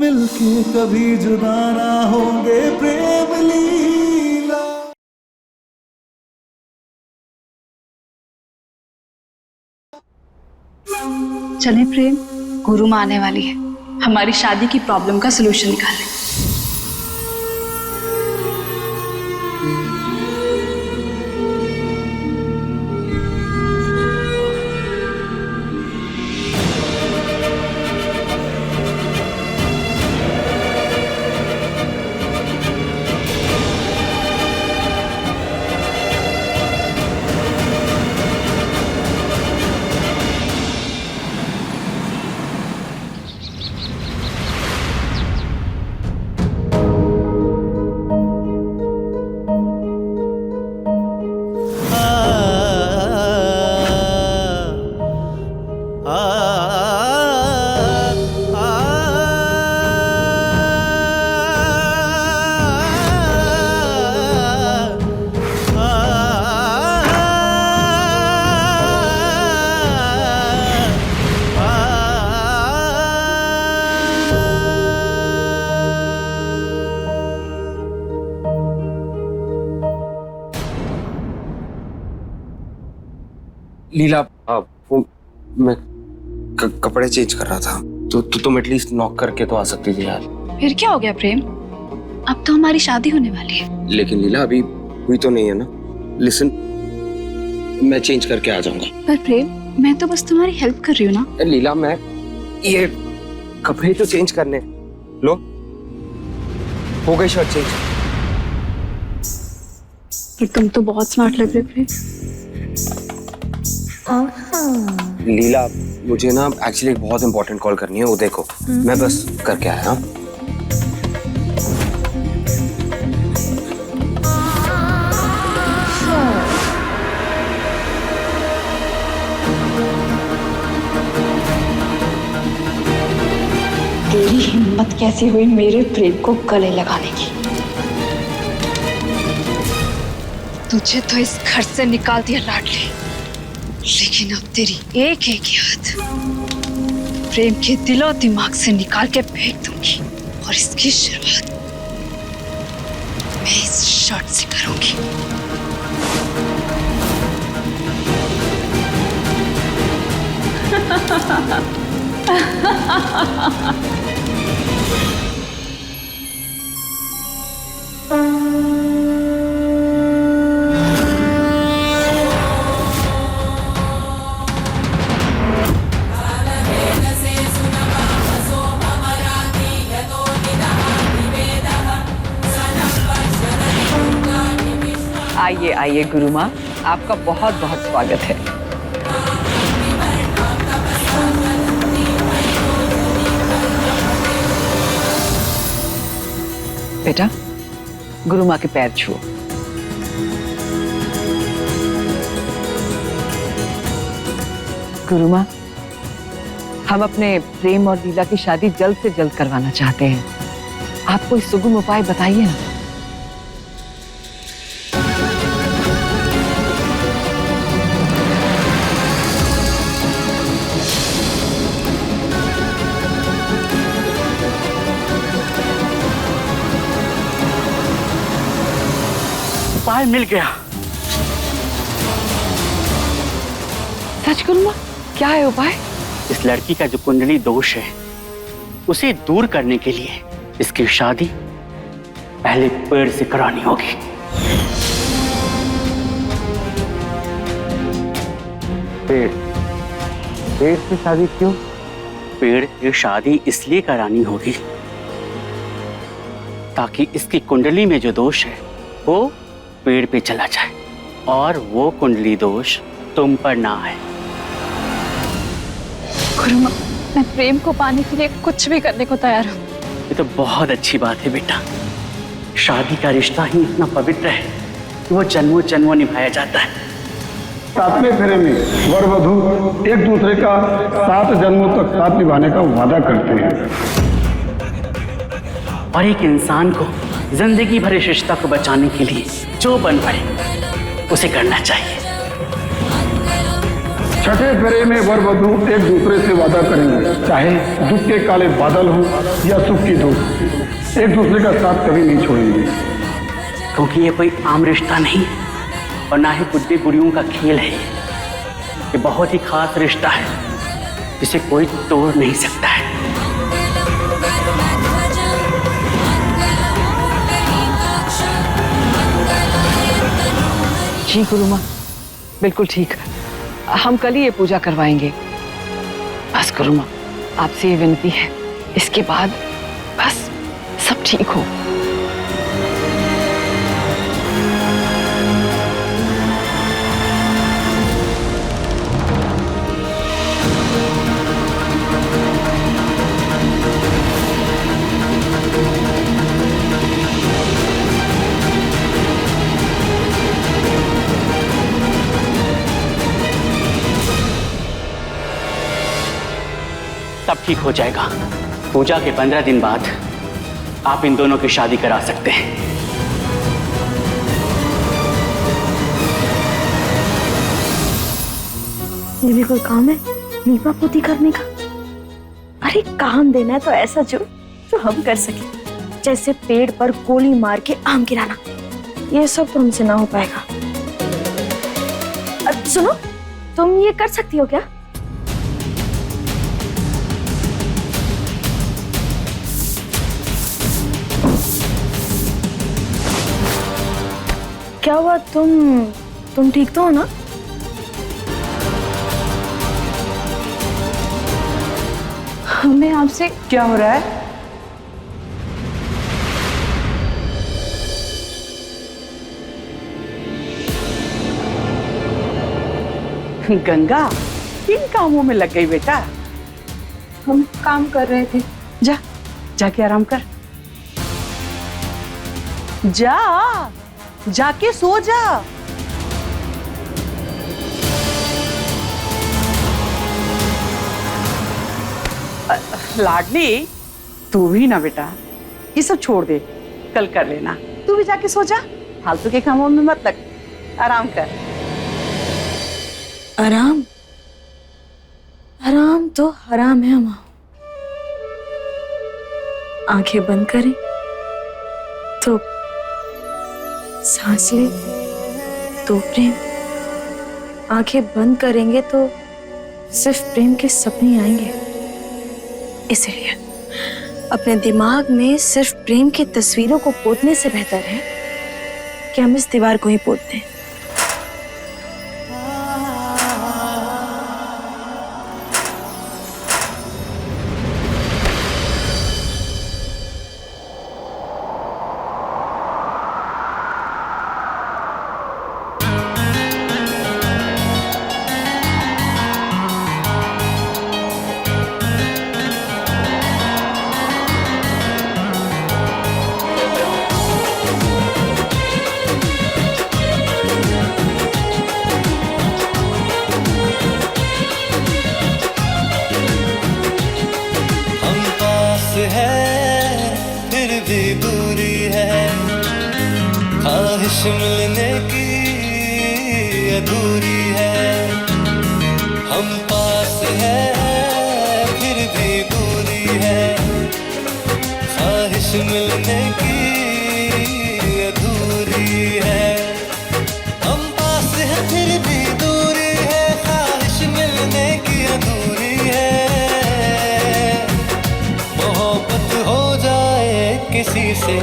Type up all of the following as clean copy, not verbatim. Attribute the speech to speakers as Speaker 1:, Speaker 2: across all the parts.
Speaker 1: मिलके कभी जुदा ना होंगे प्रेम लीला।
Speaker 2: चले प्रेम, गुरु माँ आने वाली है, हमारी शादी की प्रॉब्लम का सलूशन निकालें।
Speaker 3: लीला, वो मैं कपड़े चेंज कर रहा था, तो तुम एटलीस्ट नॉक करके तो आ सकती थी यार।
Speaker 2: फिर क्या हो गया प्रेम, अब तो हमारी शादी होने वाली है।
Speaker 3: लेकिन लीला अभी हुई तो नहीं है ना। लिसन, मैं चेंज करके आ जाऊंगा।
Speaker 2: पर प्रेम, मैं तो बस तुम्हारी हेल्प कर रही हूँ ना।
Speaker 3: लीला, मैं ये कपड़े तो चेंज करने लो, हो गई शर्ट चेंज।
Speaker 2: पर तुम तो बहुत स्मार्ट लग रहे प्रेम।
Speaker 3: लीला, मुझे ना एक्चुअली एक बहुत इंपॉर्टेंट कॉल करनी है, वो देखो मैं बस करके आया।
Speaker 2: तेरी हिम्मत कैसी हुई मेरे प्रेम को गले लगाने की? तुझे तो इस घर से निकाल दिया लाडली, लेकिन अब तेरी एक एक याद प्रेम के दिलो दिमाग से निकाल के फेंक दूंगी, और इसकी शुरुआत मैं इस शर्ट से करूंगी।
Speaker 4: आइए आइए गुरु माँ, आपका बहुत बहुत स्वागत है। बेटा, गुरु माँ के पैर छुओ। गुरु माँ, हम अपने प्रेम और लीला की शादी जल्द से जल्द करवाना चाहते हैं। आप कोई सुगम उपाय बताइए ना।
Speaker 5: उपाय मिल गया।
Speaker 4: सच गुरु माँ, क्या है उपाय?
Speaker 5: इस लड़की का जो कुंडली दोष है उसे दूर करने के लिए इसकी शादी पहले पेड़ से करानी होगी।
Speaker 3: पेड़ से शादी क्यों?
Speaker 5: पेड़ की शादी इसलिए करानी होगी ताकि इसकी कुंडली में जो दोष है वो पेड़ पे चला जाए और वो कुंडली दोष तुम पर ना आए।
Speaker 2: गुरु माँ, मैं प्रेम को पाने के लिए कुछ भी करने को तैयार हूँ।
Speaker 5: ये तो बहुत अच्छी बात है बेटा। शादी का रिश्ता ही इतना पवित्र है कि वो जन्मों जन्मों निभाया जाता है।
Speaker 6: सातवें फेरे में वर वधू एक दूसरे का 7 जन्मों तक साथ निभाने का वादा करते हैं
Speaker 5: और एक इंसान को जिंदगी भर इस रिश्ता को बचाने के लिए जो बन पड़े उसे करना चाहिए।
Speaker 6: छठे फेरे में वर वधू एक दूसरे से वादा करेंगे, चाहे दुख के काले बादल हो या सुख की धूप, एक दूसरे का साथ कभी नहीं छोड़ेंगे।
Speaker 5: क्योंकि ये कोई आम रिश्ता नहीं और ना ही बुद्धि गुड़ियों का खेल है। ये बहुत ही खास रिश्ता है जिसे कोई तोड़ नहीं सकता है।
Speaker 4: जी गुरु माँ, बिल्कुल ठीक। हम कल ही ये पूजा करवाएंगे। बस गुरु माँ, आपसे ये विनती है, इसके बाद बस सब ठीक हो।
Speaker 5: सब ठीक हो जाएगा। पूजा के 15 दिन बाद आप इन दोनों की शादी करा सकते हैं।
Speaker 7: ये भी कोई काम है लीपा पोती करने का? अरे काम देना है तो ऐसा जो हम कर सके, जैसे पेड़ पर गोली मार के आम गिराना। ये सब तो हमसे ना हो पाएगा। सुनो, तुम ये कर सकती हो क्या? क्या हुआ, तुम ठीक तो हो ना? हमें आपसे
Speaker 4: क्या हो रहा है? गंगा, किन कामों में लग गई बेटा?
Speaker 7: हम काम कर रहे थे।
Speaker 4: जाके आराम कर। जाके सो जा।
Speaker 8: लाडली, तू भी ना बेटा, ये सब छोड़ दे, कल कर लेना। तू भी जाके सो जा, फालतू के कामों में मत लग, आराम कर।
Speaker 7: आराम? आराम तो हराम है माँ। आंखें बंद करें तो सांस ले तो प्रेम, आंखें बंद करेंगे तो सिर्फ प्रेम के सपने आएंगे। इसलिए अपने दिमाग में सिर्फ प्रेम की तस्वीरों को पोतने से बेहतर है कि हम इस दीवार को ही पोत दें।
Speaker 1: मिलने की अधूरी है, हम पास है फिर भी दूरी है, ख्वाहिश मिलने की अधूरी है। हम पास है फिर भी दूरी है, ख्वाहिश मिलने की अधूरी है। मोहब्बत हो जाए किसी से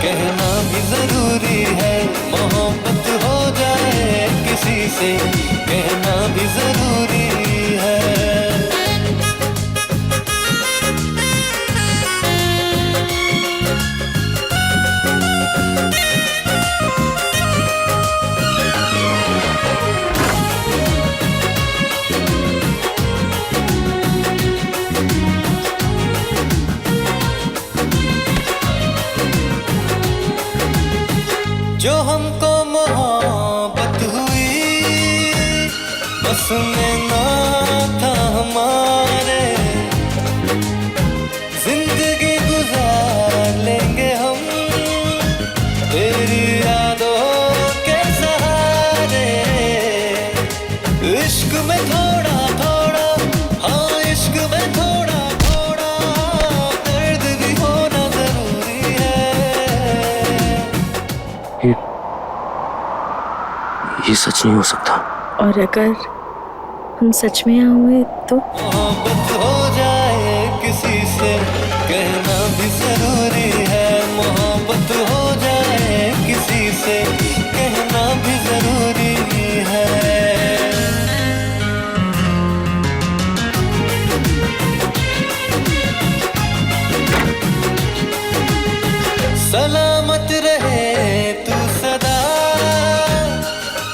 Speaker 1: कहना भी जरूरी है, मोहब्बत हो जाए किसी से कहना भी जरूरी है। जो हमको मोहब्बत हुई बस में ना था हमारे, जिंदगी गुजार लेंगे हम तेरी यादों के सहारे। इश्क में थोड़ा
Speaker 3: ये सच नहीं हो सकता।
Speaker 7: और अगर हम सच में हुए तो?
Speaker 1: मोहब्बत हो जाए किसी से कहना भी जरूरी है, मोहब्बत हो जाए किसी से कहना भी जरूरी है। सलामत रहे तू सदा,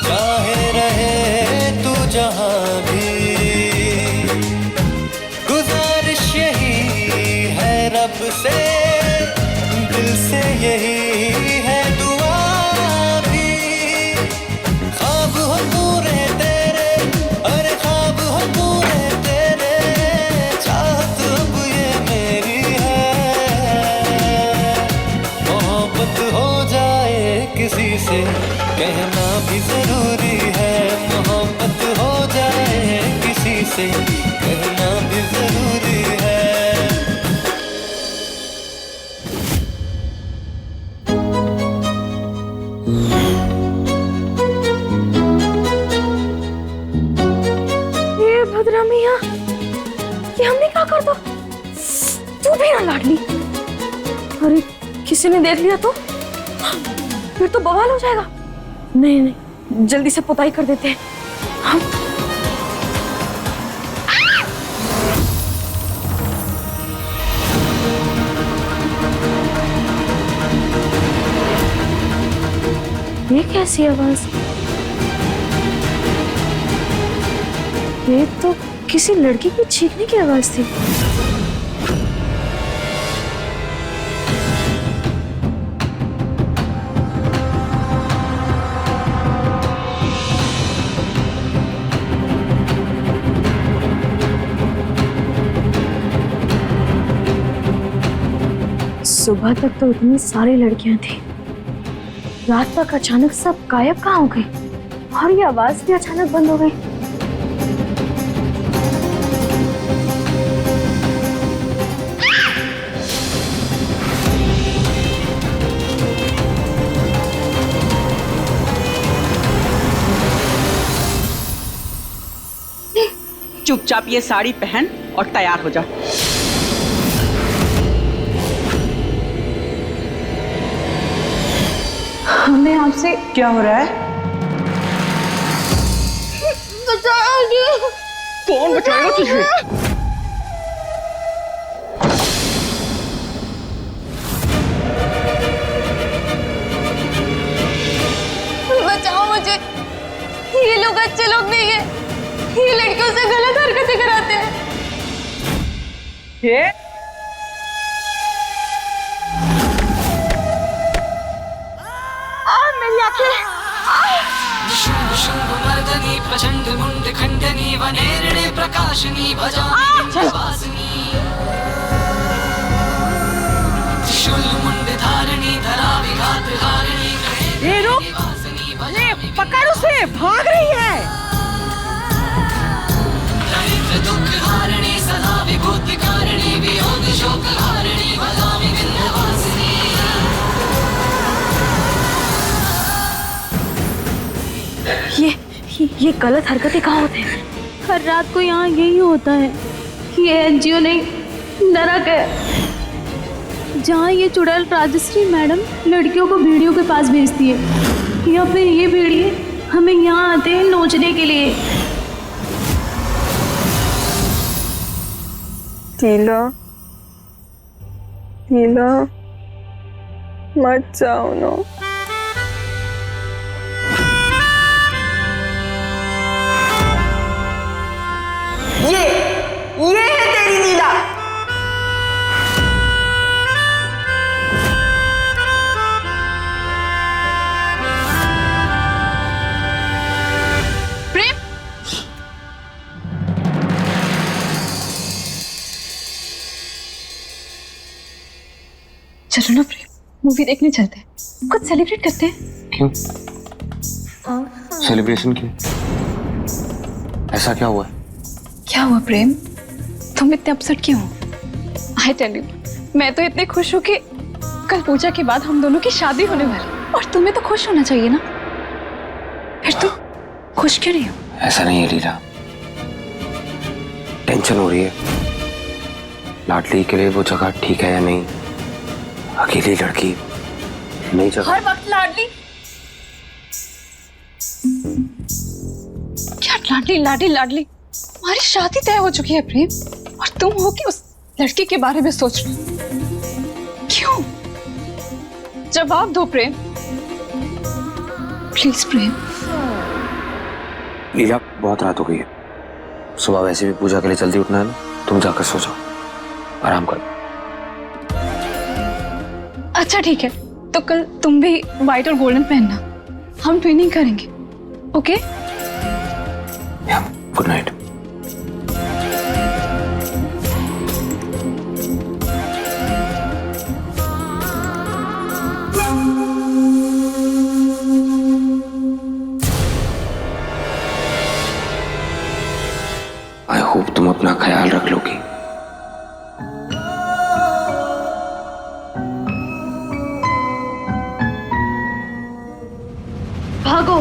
Speaker 1: चाहे रहे तू जहां भी, गुजारिश यही है रब से, दिल से यही है दुआ भी। ख्वाब हो पूरे तेरे, अरे ख्वाब हो पूरे तेरे, चाहत अब ये मेरी है। मोहब्बत हो जाए किसी से कहना भी जरूरी है, मोहब्बत हो जाए किसी से कहना भी जरूरी है।
Speaker 7: ये भद्रा मियाँ, ये हमने क्या कर दो? तू भी ना लाडली। अरे किसी ने देख लिया तो फिर तो बवाल हो जाएगा। नहीं नहीं, जल्दी से पुताई कर देते हैं हम। ये कैसी आवाज? ये तो किसी लड़की की चीखने की आवाज थी। सुबह तक तो इतनी सारी लड़कियां थी, रात तक अचानक सब गायब कहाँ हो गई और ये आवाज भी अचानक बंद हो गई।
Speaker 8: चुपचाप ये साड़ी पहन और तैयार हो जा।
Speaker 2: हमें आपसे
Speaker 8: क्या हो रहा है? कौन बचाएगा तुझे?
Speaker 7: बचाओ मुझे, ये लोग अच्छे लोग नहीं है, ये लड़कियों से गलत हरकतें कराते हैं।
Speaker 8: ये
Speaker 7: मेरी आंखें।
Speaker 9: शुंभमर्दनी प्रचंड मुंड खंडनी वनेरणे प्रकाशनी भजामि वासनी त्रिशूल मुंड धारणी धरा विघात हारिणी
Speaker 8: ये रुक, ये पकड़ उसे, भाग रही है।
Speaker 9: दरिद्र दुख हारिणी सदा विभूति कारिणी वियोग शोक हारिणी भजामि विंध्यवासिनी।
Speaker 7: ये गलत हरकतें कहाँ होते हैं?
Speaker 10: हर रात को यहाँ यही होता है। ये एनजीओ नहीं, नरक है, जहाँ ये चुड़ैल राजश्री मैडम लड़कियों को भेड़ियों के पास भेजती है, या फिर ये भेड़िए हमें यहाँ आते हैं नोचने के लिए।
Speaker 7: टीला, टीला, मत जाओ ना। ये है तेरी लीला।
Speaker 2: प्रेम, चलो ना प्रेम, मूवी देखने चलते हैं, कुछ सेलिब्रेट करते हैं।
Speaker 3: क्यों? सेलिब्रेशन क्यों? ऐसा क्या हुआ है?
Speaker 2: क्या हुआ प्रेम, तुम इतने अपसेट क्यों हो? आई टेल यू, मैं तो इतने खुश हूँ कि कल पूजा के बाद हम दोनों की शादी होने वाली, और तुम्हें तो खुश होना चाहिए ना। फिर तुम खुश क्यों नहीं हो?
Speaker 3: ऐसा नहीं है लीला, टेंशन हो रही है। लाडली के लिए वो जगह ठीक है या नहीं? अकेली लड़की, नई जगह।
Speaker 2: हर वक्त लाडली, क्या लाडली लाडली लाडली? हमारी शादी तय हो चुकी है प्रेम, और तुम हो कि उस लड़की के बारे में सोच रहे हो? क्यों? जवाब दो प्रेम, प्लीज प्रेम।
Speaker 3: लीला बहुत रात हो गई है, सुबह वैसे भी पूजा के लिए जल्दी उठना है ना, तुम जाकर सो जाओ, आराम करो।
Speaker 2: अच्छा ठीक है, तो कल तुम भी व्हाइट और गोल्डन पहनना, हम ट्विनिंग करेंगे, okay?
Speaker 3: Good night. I hope तुम अपना ख्याल रख लोगी।
Speaker 2: भागो।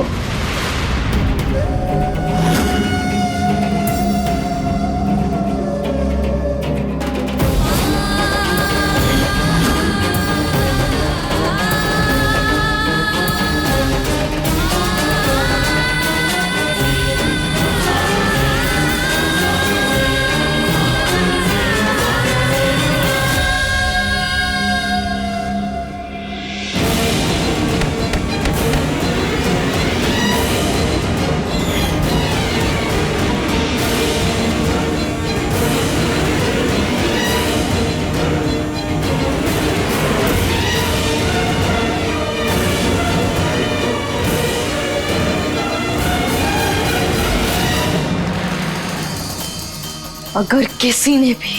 Speaker 7: अगर किसी ने भी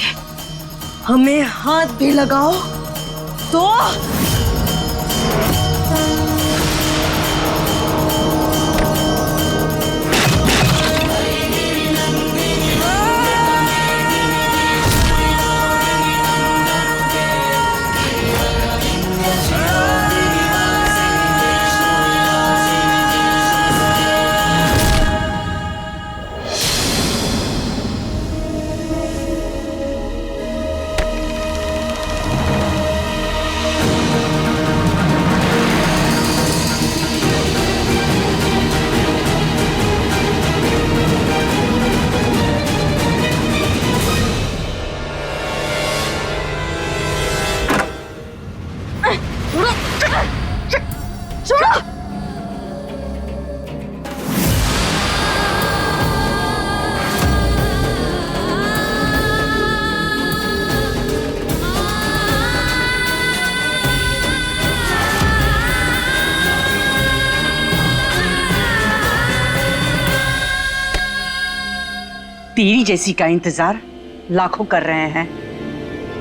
Speaker 7: हमें हाथ भी लगाओ तो
Speaker 8: तेरी जैसी का इंतजार लाखों कर रहे हैं।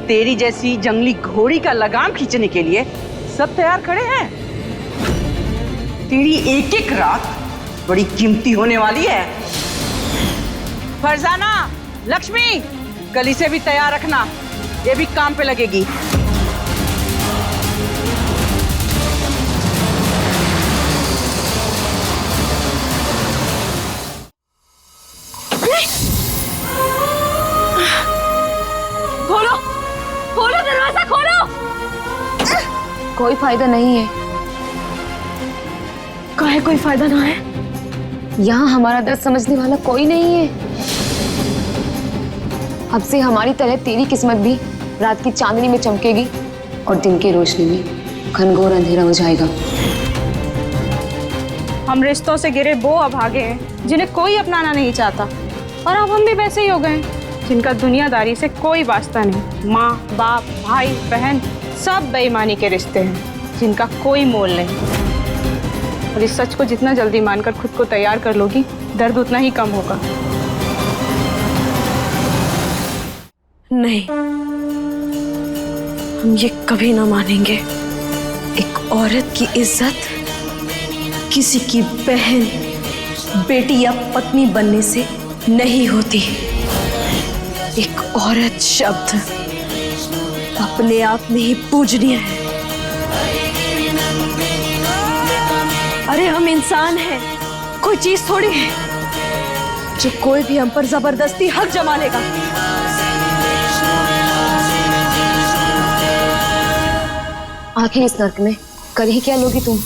Speaker 8: तेरी जैसी जंगली घोड़ी का लगाम खींचने के लिए सब तैयार खड़े हैं। तेरी एक एक रात बड़ी कीमती होने वाली है। फरजाना, लक्ष्मी, कल इसे भी तैयार रखना, ये भी काम पे लगेगी।
Speaker 10: खोलो, खोलो दरवाजा खोलो।
Speaker 7: कोई फायदा नहीं है। काहे कोई फायदा ना है? यहाँ हमारा दर्द समझने वाला कोई नहीं है। अब से हमारी तरह तेरी किस्मत भी रात की चांदनी में चमकेगी और दिन की रोशनी में घनघोर अंधेरा हो जाएगा।
Speaker 10: हम रिश्तों से गिरे वो अभागे हैं जिन्हें कोई अपनाना नहीं चाहता, और अब हम भी वैसे ही हो गए जिनका दुनियादारी से कोई वास्ता नहीं। माँ बाप भाई बहन सब बेईमानी के रिश्ते हैं जिनका कोई मोल नहीं। और इस सच को जितना जल्दी मानकर खुद को तैयार कर लोगी, दर्द उतना ही कम होगा।
Speaker 7: नहीं, हम ये कभी ना मानेंगे। एक औरत की इज्जत किसी की बहन, बेटी या पत्नी बनने से नहीं होती। एक औरत शब्द अपने आप में ही पूजनीय है। अरे हम इंसान हैं, कोई चीज थोड़ी है जो कोई भी हम पर जबरदस्ती हक जमा लेगा।
Speaker 2: आखिर इस नर्क में कर ही क्या लोगी तुम?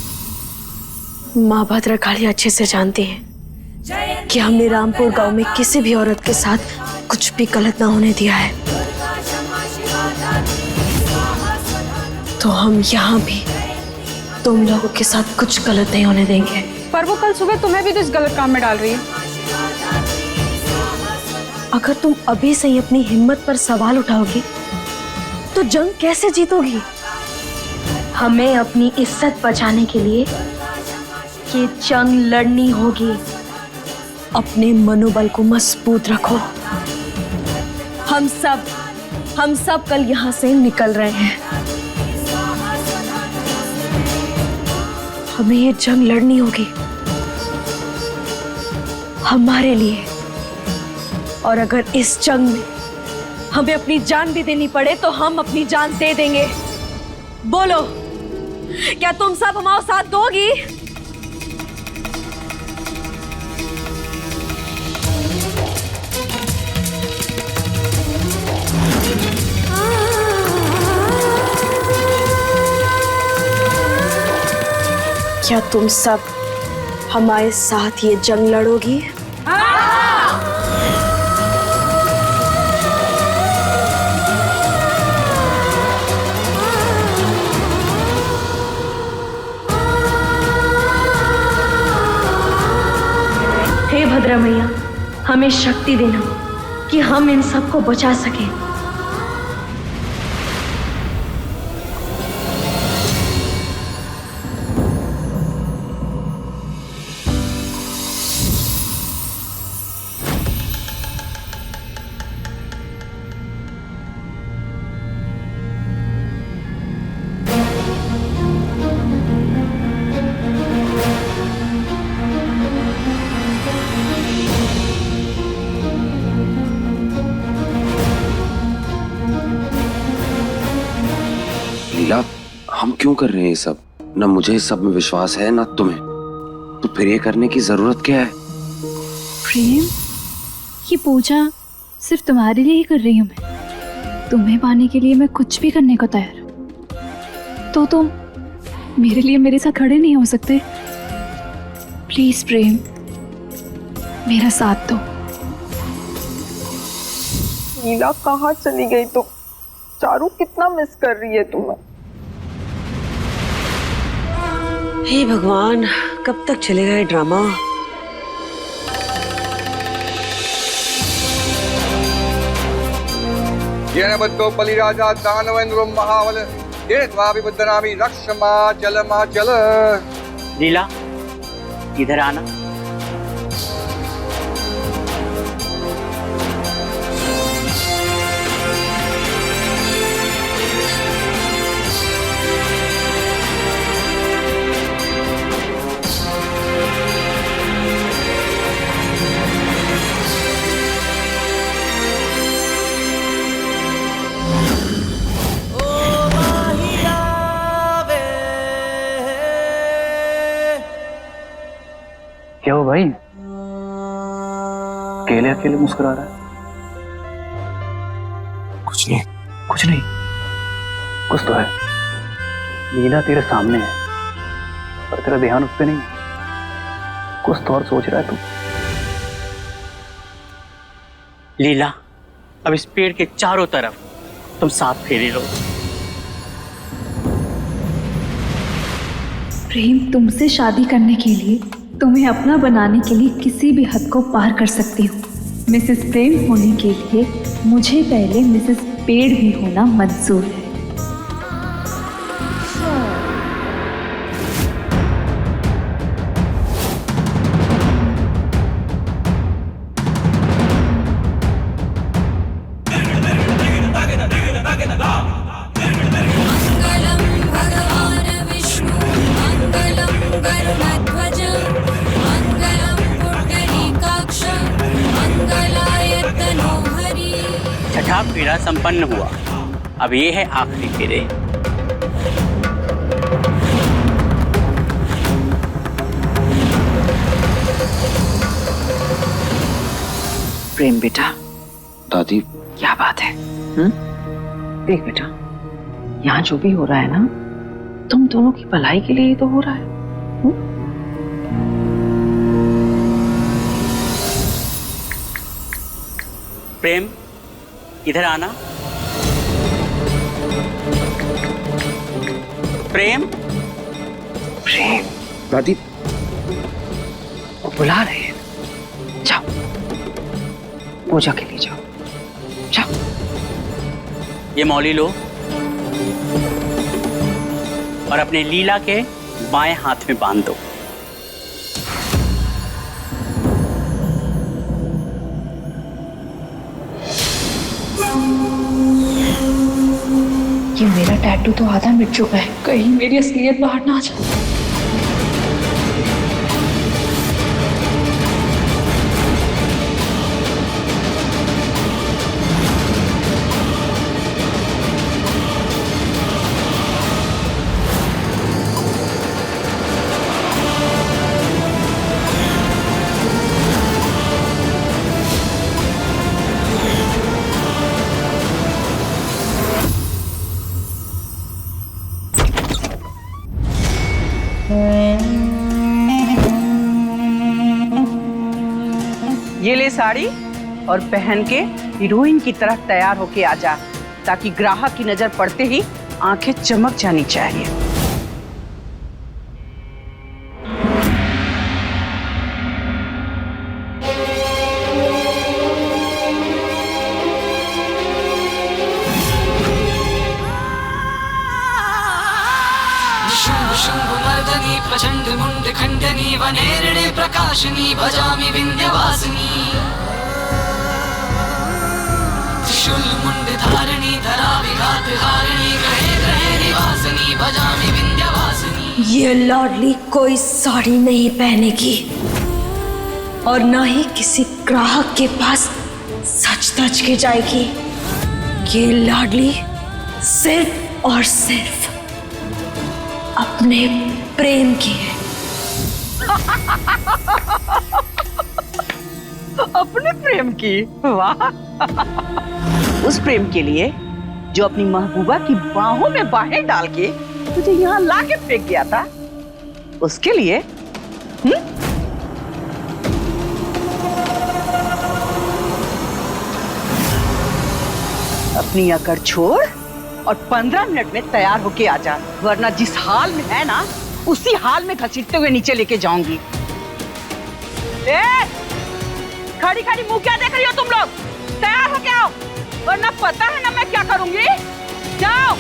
Speaker 7: माँ भद्रकाली अच्छे से जानती है कि हमने रामपुर गांव में किसी भी औरत के साथ कुछ भी गलत ना होने दिया है, तो हम यहाँ भी तुम लोगों के साथ कुछ गलत नहीं होने देंगे।
Speaker 2: पर वो कल सुबह तुम्हें भी तो इस गलत काम में डाल रही है।
Speaker 7: अगर तुम अभी से ही अपनी हिम्मत पर सवाल उठाओगी तो जंग कैसे जीतोगी? हमें अपनी इज्जत बचाने के लिए ये जंग लड़नी होगी। अपने मनोबल को मजबूत रखो। हम सब कल यहाँ से निकल रहे हैं। हमें ये जंग लड़नी होगी हमारे लिए, और अगर इस जंग में हमें अपनी जान भी देनी पड़े तो हम अपनी जान दे देंगे। बोलो, क्या तुम सब हमारा साथ दोगी? क्या तुम सब हमारे साथ ये जंग लड़ोगी? हे भद्रा मैया, हमें शक्ति देना कि हम इन सबको बचा सकें।
Speaker 3: लीला, हम क्यों कर रहे हैं ये सब? ना मुझे इस सब में विश्वास है ना तुम्हें, तो फिर ये करने की जरूरत क्या है?
Speaker 10: प्रेम, ये पूजा सिर्फ तुम्हारे लिए ही कर रही हूँ मैं। तुम्हें पाने के लिए मैं कुछ भी करने को तैयार हूँ। तो तुम मेरे लिए मेरे साथ खड़े नहीं हो सकते? प्लीज प्रेम, मेरा साथ दो।
Speaker 11: नीला, कहाँ चली गई तुम? चारू कितना मिस कर रही है तुम्हें।
Speaker 8: हे भगवान, कब तक चलेगा ये ड्रामा?
Speaker 12: येन बद्धो बलिराजा दानवेन्द्रो महाबल येन त्वापि बद्धनामि रक्षमाचल माचल।
Speaker 5: लीला, इधर आना। क्या हो भाई, अकेले अकेले मुस्कुरा रहा है?
Speaker 3: कुछ नहीं।
Speaker 5: कुछ नहीं? कुछ तो है। लीला तेरे सामने है पर तेरा ध्यान उस पर नहीं। कुछ तो और सोच रहा है तू। लीला, अब इस पेड़ के चारों तरफ तुम 7 फेरे लो।
Speaker 10: प्रेम, तुमसे शादी करने के लिए, तुम्हें अपना बनाने के लिए किसी भी हद को पार कर सकती हूँ। मिसेस प्रेम होने के लिए मुझे पहले मिसेस पेड़ भी होना मंजूर है।
Speaker 5: छठा फेरा संपन्न हुआ। अब ये है आखिरी फेरे।
Speaker 4: प्रेम बेटा।
Speaker 3: दादी
Speaker 4: क्या बात है? देख बेटा, यहाँ जो भी हो रहा है ना, तुम दोनों की भलाई के लिए ही तो हो रहा है।
Speaker 5: प्रेम, इधर आना। प्रेम,
Speaker 4: प्रेम,
Speaker 3: दादी
Speaker 4: वो बुला रहे हैं। जाओ, पूजा के लिए जाओ, जाओ।
Speaker 5: ये मौली लो और अपने लीला के बाएं हाथ में बांध दो।
Speaker 2: ये मेरा टैटू तो आधा मिट चुका है, कहीं मेरी असलियत बाहर ना आ जाए।
Speaker 8: ये ले साड़ी और पहन के हीरोइन की तरह तैयार होके आ जा, ताकि ग्राहक की नजर पड़ते ही आंखें चमक जानी चाहिए।
Speaker 9: शुम्भमर्दनी प्रचंड मुंड खंडनी वनेरणे प्रकाशनी भजामि विंध्यवासिनी त्रिशूल मुंड धारिणी धरा विघात हारिणी ग्रहे ग्रहे निवासिनी भजामि विंध्यवासिनी।
Speaker 7: ये लाडली कोई साड़ी नहीं पहनेगी और ना ही किसी ग्राहक के पास सच धज के जाएगी। ये लाडली सिर्फ और सिर्फ अपने प्रेम की है।
Speaker 8: अपने प्रेम की? वाह! उस प्रेम के लिए जो अपनी महबूबा की बाहों में बाहें डाल के तुझे यहाँ लाके फेंक गया था, उसके लिए? अपनी अकड़ छोड़ और 15 मिनट में तैयार होके आ जा, वरना जिस हाल में है ना, उसी हाल में घसीटते हुए नीचे लेके जाऊंगी। खड़ी खड़ी मुंह क्या देख रही हो तुम लोग? तैयार होके आओ, वरना पता है ना मैं क्या करूंगी। जाओ।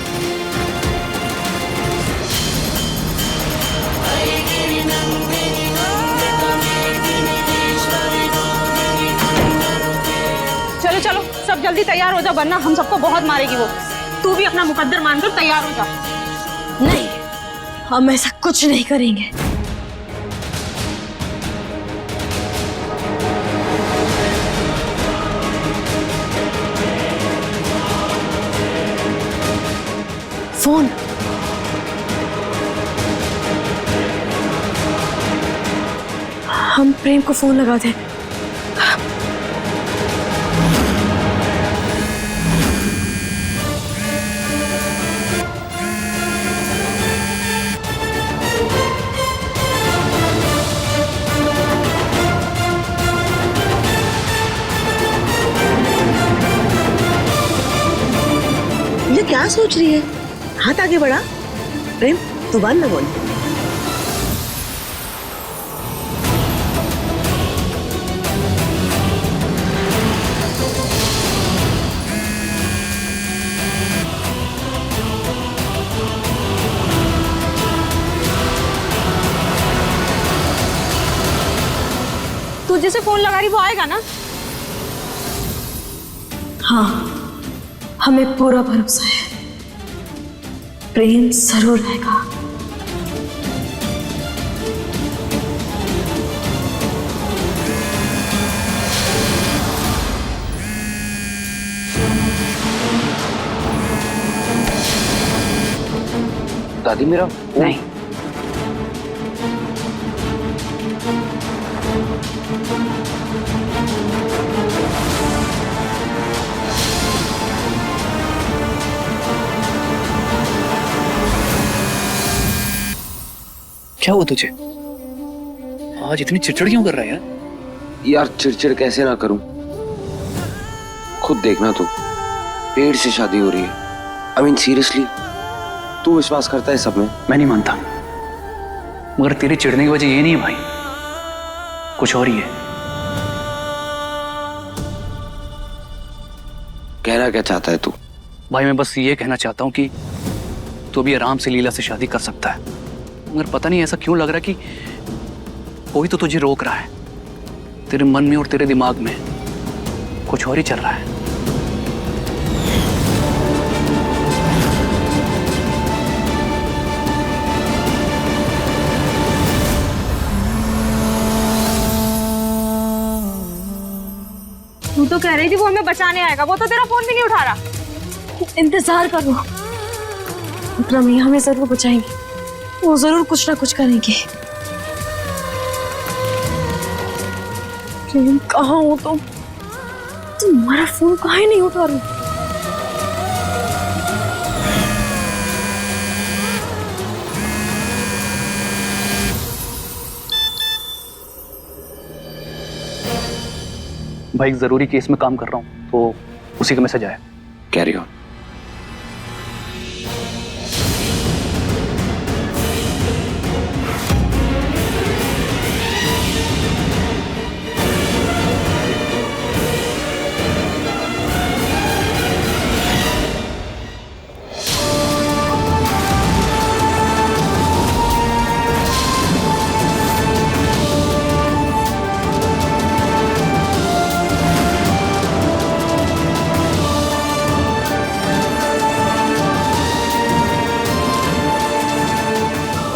Speaker 10: चलो चलो, सब जल्दी तैयार हो जाओ, वरना हम सबको बहुत मारेगी वो। तू भी अपना मुकद्दर मानकर तैयार हो जा।
Speaker 7: नहीं, हम ऐसा कुछ नहीं करेंगे। फोन। हम प्रेम को फोन लगा दें।
Speaker 13: ये क्या सोच रही है? हाथ आगे बढ़ा। प्रेम, तू बात ना बोल।
Speaker 10: तू जिसे फोन लगा रही वो आएगा ना?
Speaker 7: हाँ, हमें पूरा भरोसा है, प्रेम जरूर रहेगा।
Speaker 3: दादी मेरा
Speaker 4: नहीं,
Speaker 14: क्या हुआ तुझे? आज इतनी चिड़चिड़ क्यों कर रहा है यार?
Speaker 3: यार चिड़चिड़ कैसे ना करूं, खुद देखना तू, पेड़ से शादी हो रही है। आई मीन सीरियसली, तू विश्वास करता है सब में?
Speaker 14: मैं नहीं मानता, मगर तेरे चिढ़ने की वजह ये नहीं है भाई, कुछ और ही है।
Speaker 3: कहना क्या चाहता है तू?
Speaker 14: भाई मैं बस ये कहना चाहता हूँ कि तू भी आराम से लीला से शादी कर सकता है, मगर पता नहीं ऐसा क्यों लग रहा है कि कोई तो तुझे रोक रहा है। तेरे मन में और तेरे दिमाग में कुछ और ही चल रहा है।
Speaker 10: तू तो कह रही थी वो हमें बचाने आएगा, वो तो तेरा फोन भी नहीं उठा रहा।
Speaker 7: इंतजार करो, विक्रम ये हमें जरूर बचाएंगे, वो जरूर कुछ ना कुछ करेंगे। प्रेम कहाँ हो तुम? तुम्हारा फोन कहाँ ही नहीं उठा रही?
Speaker 14: भाई एक जरूरी केस में काम कर रहा हूँ, तो उसी का मैसेज आया।
Speaker 3: Carry on.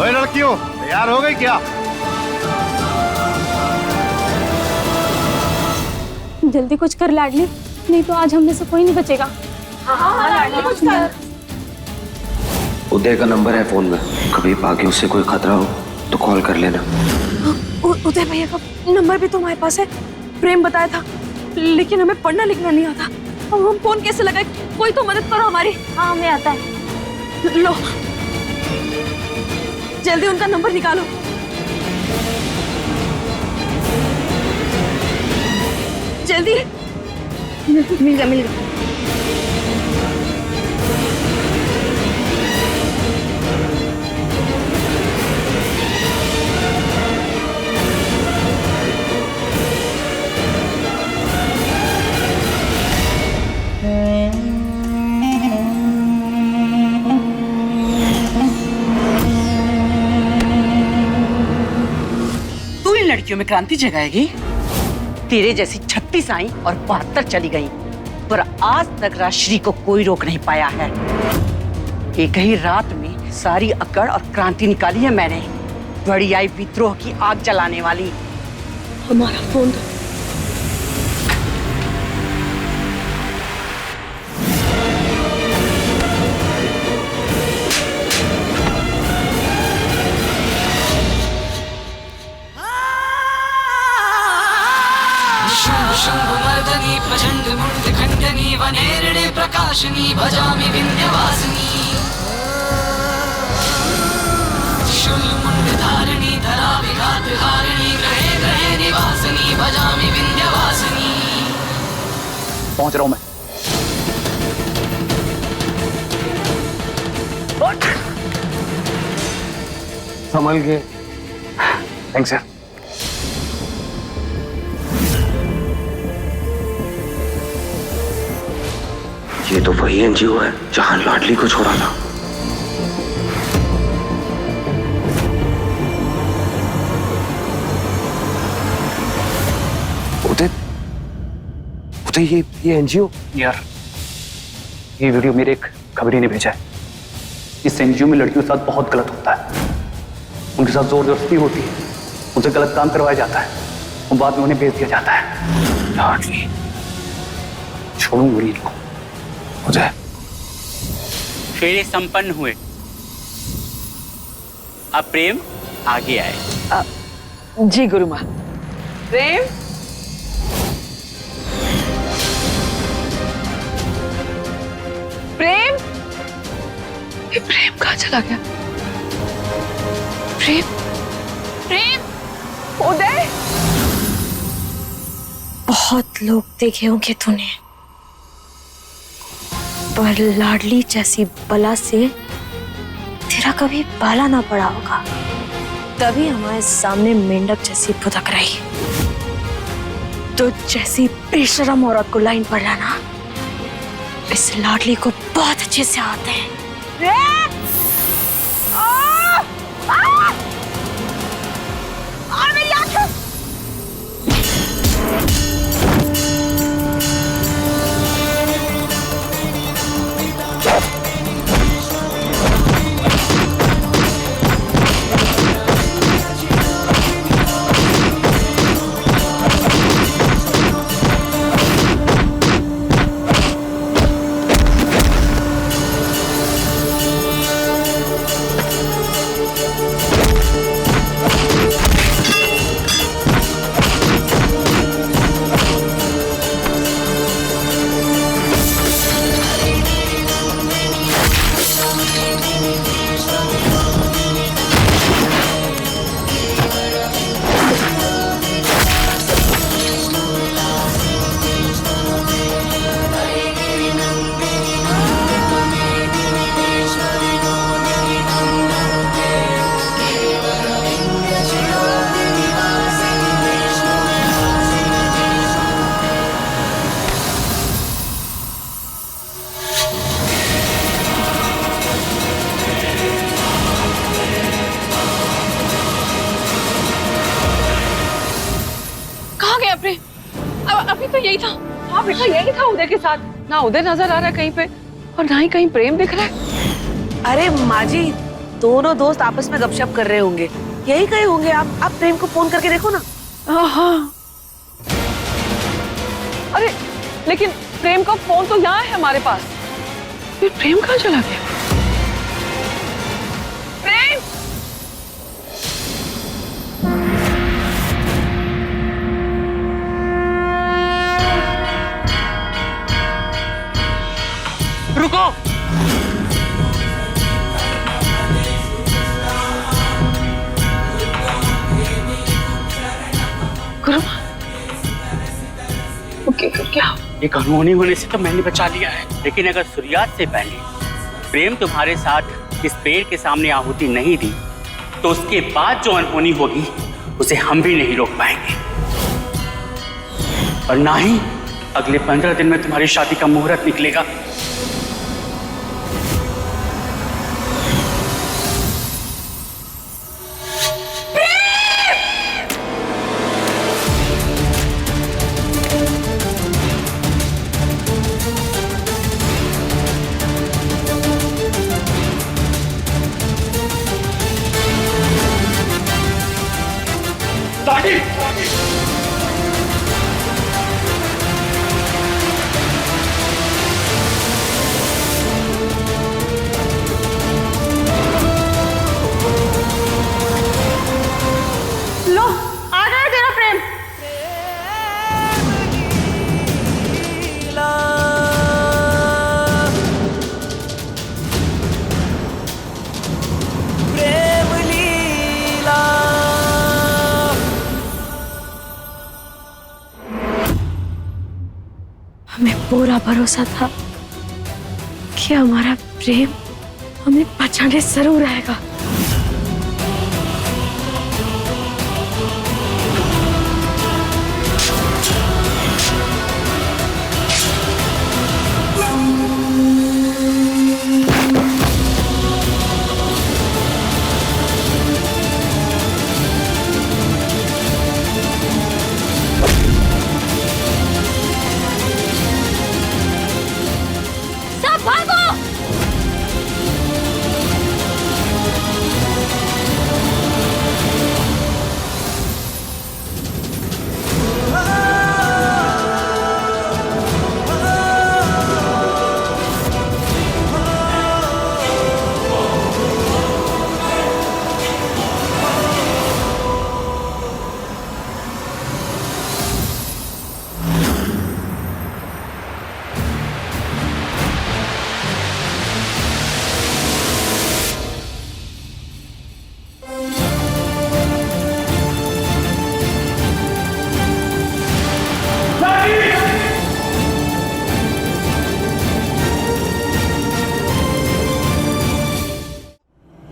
Speaker 15: लड़कियों तैयार हो गई क्या?
Speaker 10: जल्दी कुछ कर लाडली, नहीं तो आज हम में से कोई नहीं बचेगा। हाँ लाडली कुछ कर।
Speaker 3: उदय का नंबर है फोन में, कभी आगे उससे कोई खतरा हो तो कॉल कर लेना।
Speaker 7: उदय भैया का नंबर भी तुम्हारे पास है? प्रेम बताया था, लेकिन हमें पढ़ना लिखना नहीं आता। अब हम फोन कैसे लगाए? कोई तो मदद करो हमारी।
Speaker 10: हाँ हमें आता है।
Speaker 7: लो जल्दी उनका नंबर निकालो। जल्दी।
Speaker 10: मिल गया मिल गया।
Speaker 8: लड़कियों में क्रांति जगाएगी? तेरे जैसी 36 आई और 72 चली गई, पर आज तक राजश्री को कोई रोक नहीं पाया है। एक ही रात में सारी अकड़ और क्रांति निकाली है मैंने। बड़ी आई विद्रोह की आग जलाने वाली।
Speaker 7: हमारा फोन दो।
Speaker 9: शंभुमर्दनी प्रचंड मुंड खंडनी वनेरणे प्रकाशनी भजामि विंध्यवासिनी शूलमुंड धारिणी धरा विघात हारिणी ग्रहे ग्रहे निवासिनी भजामि विंध्यवासिनी।
Speaker 14: पहुंच रहा हूं मैं।
Speaker 3: संभल के।
Speaker 14: Thanks sir.
Speaker 3: ये तो वही एनजीओ है जहां लाडली को छोड़ा था। उदय, ये एनजीओ?
Speaker 14: यार ये वीडियो मेरे एक खबरी ने भेजा है। इस एनजीओ में लड़कियों के साथ बहुत गलत होता है, उनके साथ जोर जबरदस्ती होती है, उनसे गलत काम करवाया जाता है और बाद में उन्हें भेज दिया जाता है। लाडली छोड़ूंगी इनको। उदय
Speaker 5: फेरे संपन्न हुए, अब प्रेम आगे आए।
Speaker 4: जी गुरु माँ। प्रेम, प्रेम, ये प्रेम कहाँ चला गया? प्रेम
Speaker 10: प्रेम।
Speaker 7: उदय, बहुत लोग देखे होंगे तूने, पर लाडली जैसी बला से तेरा कभी बाला ना पड़ा होगा, तभी हमारे सामने मेंढक जैसी फुदक रही। तो जैसी बेशरम औरत को लाइन पर लाना इस लाडली को बहुत अच्छे से आते हैं। मेरी आंखें!
Speaker 4: अभी तो यही था। हाँ बेटा, यही था उदय के साथ। ना उदय नजर आ रहा है कहीं पे और ना ही कहीं प्रेम दिख रहा है।
Speaker 13: अरे माँ जी, दोनों दोस्त आपस में गपशप कर रहे होंगे, यही कहीं होंगे। आप प्रेम को फोन करके देखो ना।
Speaker 4: हाँ, अरे लेकिन प्रेम का फोन तो यहाँ है हमारे पास। फिर प्रेम कहाँ चला गया? प्रेम!
Speaker 5: रुको!
Speaker 4: क्या?
Speaker 5: ये अनहोनी होने से तो मैंने बचा लिया है, लेकिन अगर सूर्यास्त से पहले प्रेम तुम्हारे साथ इस पेड़ के सामने आहुति नहीं दी, तो उसके बाद जो अनहोनी होगी उसे हम भी नहीं रोक पाएंगे। और ना ही अगले 15 दिन में तुम्हारी शादी का मुहूर्त निकलेगा।
Speaker 7: हमें पूरा भरोसा था कि हमारा प्रेम हमें बचाने जरूर आएगा।
Speaker 10: सब भागो!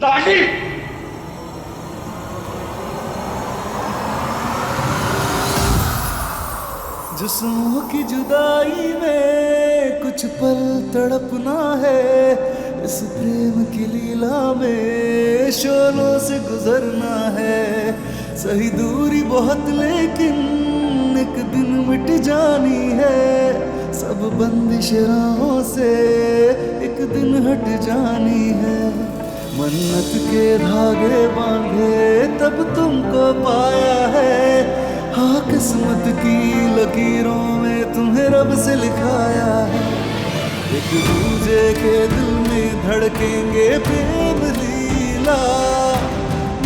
Speaker 15: लाडली
Speaker 1: जिस्मों की जुदाई में कुछ पल तड़पना है, इस प्रेम की लीला में शोलों से गुजरना है। सही दूरी बहुत लेकिन एक दिन मिट जानी है, सब बंदिश राहों से एक दिन हट जानी है। मन्नत के धागे बांधे तब तुमको पाया है, हाँ किस्मत की लकीरों में तुम्हें रब से लिखाया है। एक दूजे के दिल में धड़केंगे प्रेम लीला,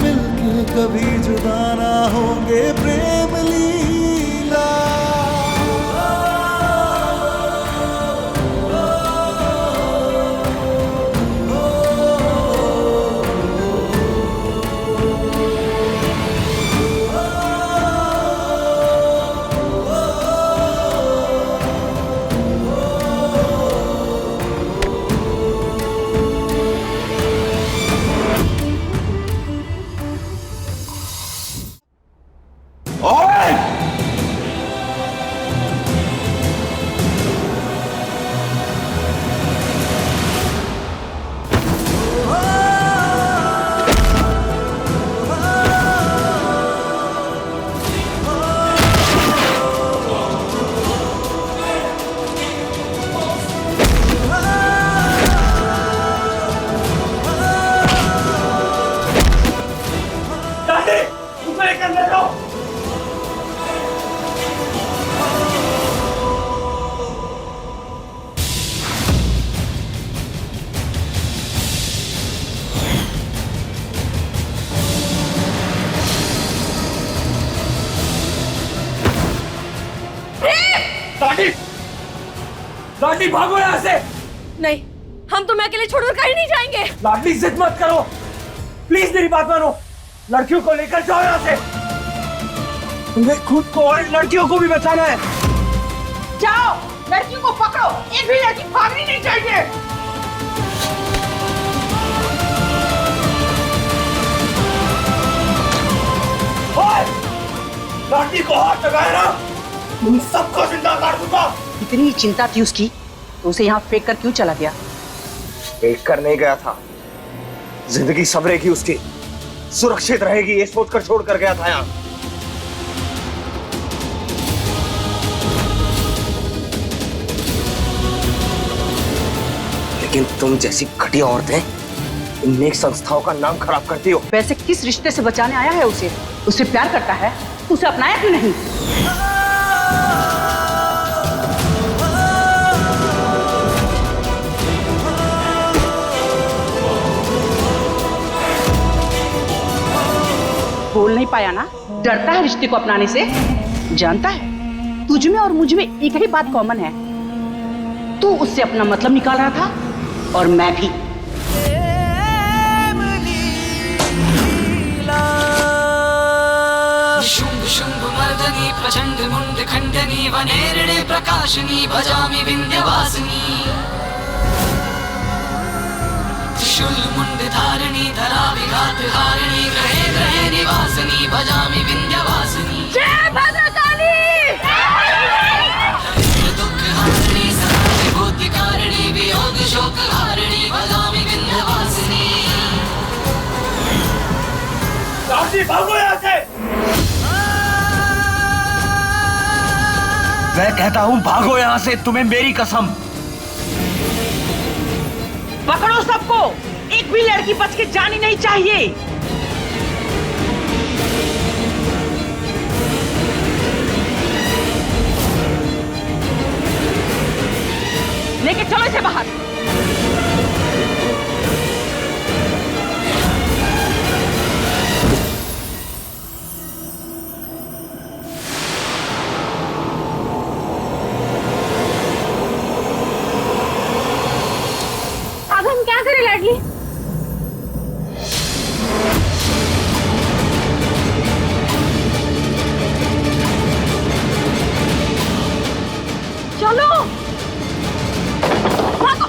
Speaker 1: मिलके कभी जुदा ना होंगे प्रेम लीला।
Speaker 15: लाडली भागो यहाँ से।
Speaker 7: नहीं, हम तुम्हें अकेले छोड़कर कहीं नहीं जाएंगे।
Speaker 15: लाडली जिद मत करो, प्लीज मेरी बात मानो। लड़कियों को लेकर जाओ यहाँ से। तुम्हें खुद को और लड़कियों को भी बचाना है।
Speaker 8: जाओ, लड़कियों को पकड़ो, एक भी लड़की भागनी नहीं चाहिए।
Speaker 15: लाडली को हाथ लगाए ना, तुम सबको जिंदा कर दूंगा।
Speaker 8: इतनी चिंता थी उसकी तो उसे यहाँ फेंक कर क्यों चला गया?
Speaker 3: फेंक कर नहीं गया था, जिंदगी संवरेगी उसकी, सुरक्षित रहेगी ये सोचकर छोड़ कर गया था यहाँ। लेकिन तुम जैसी घटिया औरतें इन नेक संस्थाओं का नाम खराब करती हो।
Speaker 8: वैसे किस रिश्ते से बचाने आया है उसे? उसे प्यार करता है, उसे अपनाया क्यों नहीं? बोल नहीं पाया ना, डरता है रिश्ते को अपनाने से। जानता है तुझ में और मुझ में एक ही बात कॉमन है, तू उससे अपना मतलब निकाल रहा था और मैं भी।
Speaker 9: शुंभ शुंभ मर्दनी प्रचंड मुंड खंडनी वनेरणे प्रकाशनी भजामि विंध्यवासिनी। त्रिशूल मुंड धारिणी धरा विघात हारिणी ग्रहे ग्रहे निवासिनी भजामि विंध्यवासिनी।
Speaker 7: जय भद्रकाली।
Speaker 9: दुख हारिणी सदा विभूति कारिणी वियोग शोक हारिणी भजामि विंध्यवासिनी।
Speaker 15: लाडली भागो यहाँ से। मैं कहता हूँ भागो यहाँ से, तुम्हें मेरी कसम।
Speaker 8: पकड़ो सबको, एक भी लड़की बच के जानी नहीं चाहिए। लेके चलो इसे बाहर।
Speaker 10: अब हम क्या करें लाडली? चलो भागो।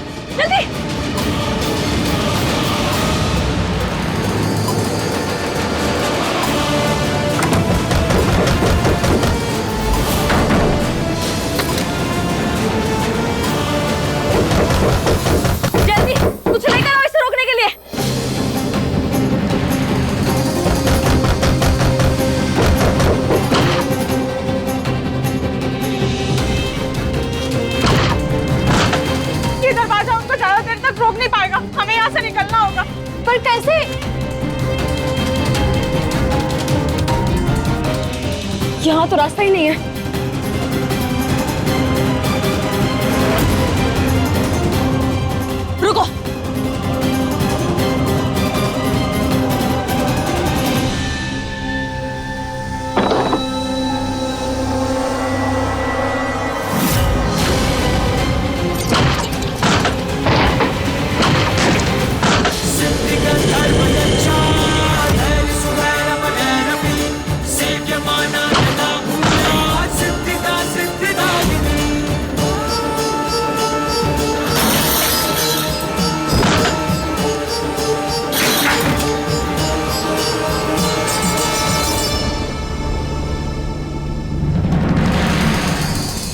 Speaker 10: यहाँ तो रास्ता ही नहीं है। रुको।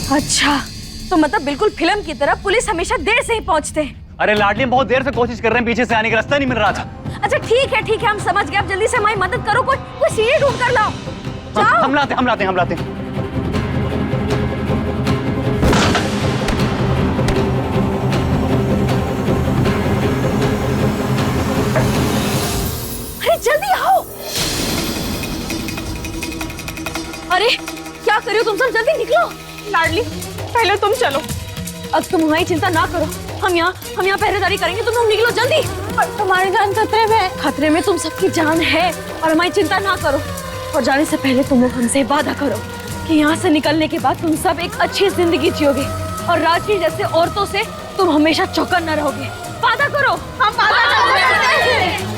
Speaker 7: अच्छा, तो मतलब बिल्कुल फिल्म की तरह पुलिस हमेशा देर से ही पहुंचते हैं।
Speaker 14: अरे लाडली, हम बहुत देर से कोशिश कर रहे हैं, पीछे से आने का रास्ता नहीं मिल रहा था।
Speaker 7: अच्छा ठीक है, हम समझ गए। अब जल्दी से हमारी मदद करो, कोई सीढ़ी ढूंढ कर लाओ। जाओ।
Speaker 14: हम लाते हैं।
Speaker 7: अरे जल्दी आओ। अरे क्या कर रहे हो तुम सब, जल्दी निकलो।
Speaker 11: लाडली पहले तुम चलो।
Speaker 7: अब तुम हमारी चिंता ना करो, हम यहाँ पहरेदारी करेंगे, तुम लोग निकलो जल्दी।
Speaker 10: तुम्हारी जान खतरे में है।
Speaker 7: खतरे में तुम सबकी जान है, और हमारी चिंता ना करो। और जाने से पहले तुम लोग हमसे वादा करो कि यहाँ से निकलने के बाद तुम सब एक अच्छी जिंदगी जियोगे, और राजश्री जैसे औरतों से तुम हमेशा चौकन्ना रहोगे। वादा करो।
Speaker 11: हम वादा करते हैं।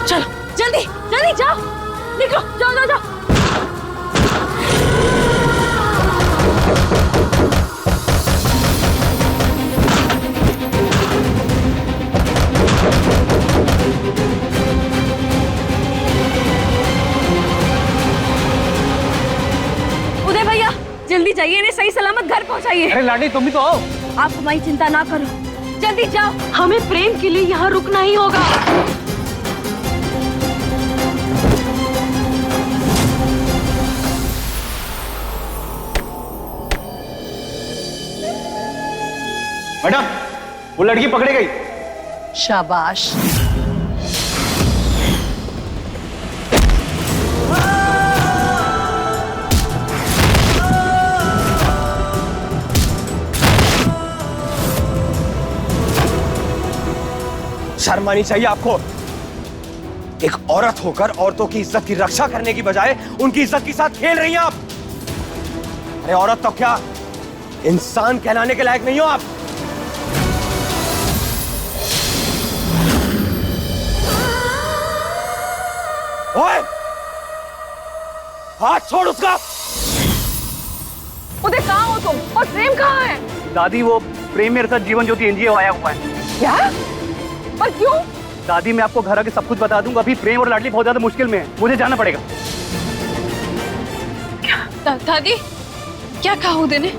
Speaker 7: चलो जल्दी जाओ, निकलो, जाओ। उदय भैया जल्दी जाइए, इन्हें सही सलामत घर पहुंचाइए।
Speaker 14: अरे लाडली, तुम भी तो आओ।
Speaker 7: आप हमारी चिंता ना करो, जल्दी जाओ। हमें प्रेम के लिए यहाँ रुकना ही होगा।
Speaker 14: मैडम, वो लड़की पकड़ी गई।
Speaker 8: शाबाश।
Speaker 15: शर्म आनी चाहिए आपको। एक औरत होकर औरतों की इज्जत की रक्षा करने की बजाय उनकी इज्जत के साथ खेल रही हैं आप। अरे औरत तो क्या, इंसान कहलाने के लायक नहीं हो आप। ओए, हाथ छोड़ उसका।
Speaker 7: उदय कहाँ हो तुम, और प्रेम कहाँ है?
Speaker 14: दादी, वो प्रेम मेरे साथ जीवन ज्योति एनजीओ आया हुआ है।
Speaker 7: क्या? पर क्यों?
Speaker 14: दादी, मैं आपको घर आके सब कुछ बता दूंगा। अभी प्रेम और लाडली बहुत ज्यादा मुश्किल में है, मुझे जाना पड़ेगा।
Speaker 2: दादी क्या कहा उदय ने?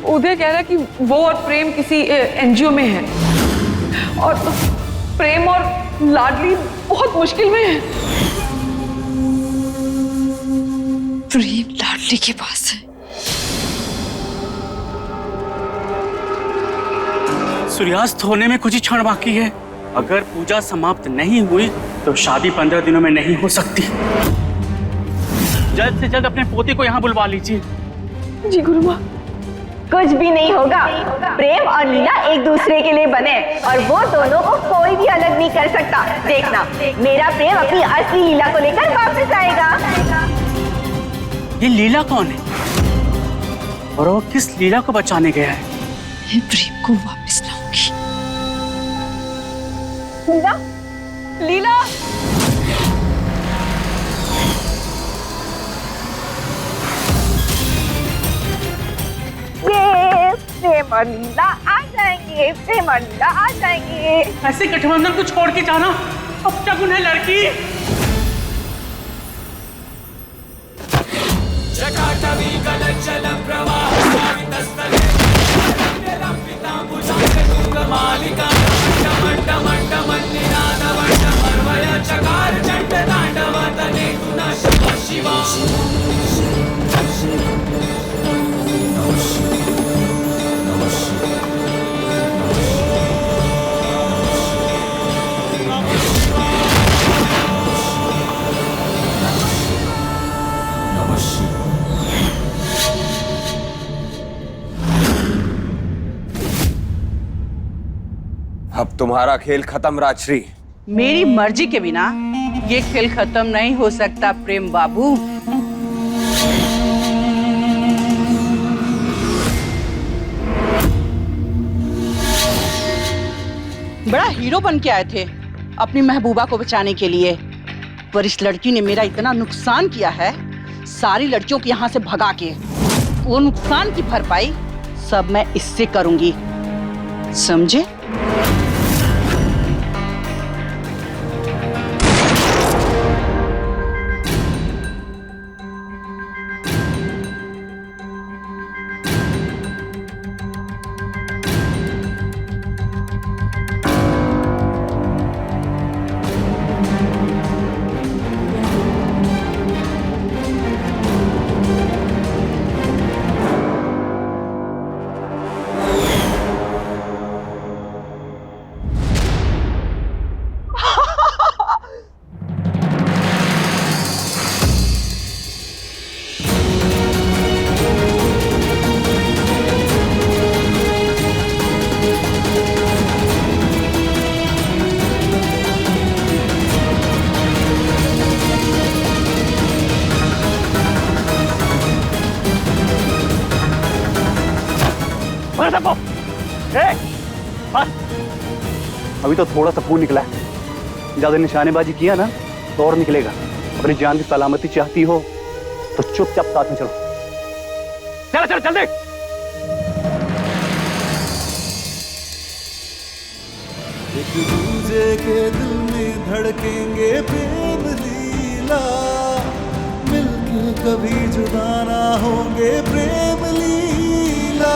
Speaker 4: उदय कह रहा है कि वो और प्रेम किसी एनजीओ में है, और प्रेम और लाडली बहुत मुश्किल में है।
Speaker 2: प्रेम लाडली के पास है।
Speaker 5: सूर्यास्त होने में कुछ ही क्षण बाकी है। अगर पूजा समाप्त नहीं हुई तो शादी 15 दिनों में नहीं हो सकती। जल्द से जल्द अपने पोते को यहाँ बुलवा लीजिए।
Speaker 4: जी गुरुमा।
Speaker 16: कुछ भी नहीं होगा। प्रेम और लीला एक दूसरे के लिए बने, और वो दोनों को कोई भी अलग नहीं कर सकता। देखना, मेरा प्रेम अपनी असली लीला को लेकर वापस आएगा।
Speaker 5: ये लीला कौन है, और वो किस लीला को बचाने गया है?
Speaker 2: मैं प्रेम को वापस लाऊंगी।
Speaker 7: लीला,
Speaker 16: प्रेम और लीला आ जाएंगे, प्रेम और लीला आ जाएंगे।
Speaker 5: ऐसे गठबंधन को छोड़ के जाना अब तक उन्हें लड़की।
Speaker 9: जटाटवी गलज्जल प्रवाहस्थले मालिका मंडमंडमन्निनादवंडमर्वय चकार चंड तांडव तने गुना शिवा
Speaker 15: अब तुम्हारा खेल खत्म राजश्री।
Speaker 8: मेरी मर्जी के बिना ये खेल खत्म नहीं हो सकता प्रेम बाबू। बड़ा हीरो बन के आए थे अपनी महबूबा को बचाने के लिए, पर इस लड़की ने मेरा इतना नुकसान किया है, सारी लड़कियों को यहाँ से भगा के वो नुकसान की भरपाई सब मैं इससे करूंगी, समझे?
Speaker 14: अभी तो थोड़ा सा खून निकला है, ज्यादा निशानेबाजी किया ना तो और निकलेगा। अपनी जान की सलामती चाहती हो तो चुपचाप साथ में चलो। चल चल चल देख।
Speaker 1: एक दूजे के दिल में धड़केंगे प्रेम लीला, मिलके कभी जुदा ना होंगे प्रेम लीला।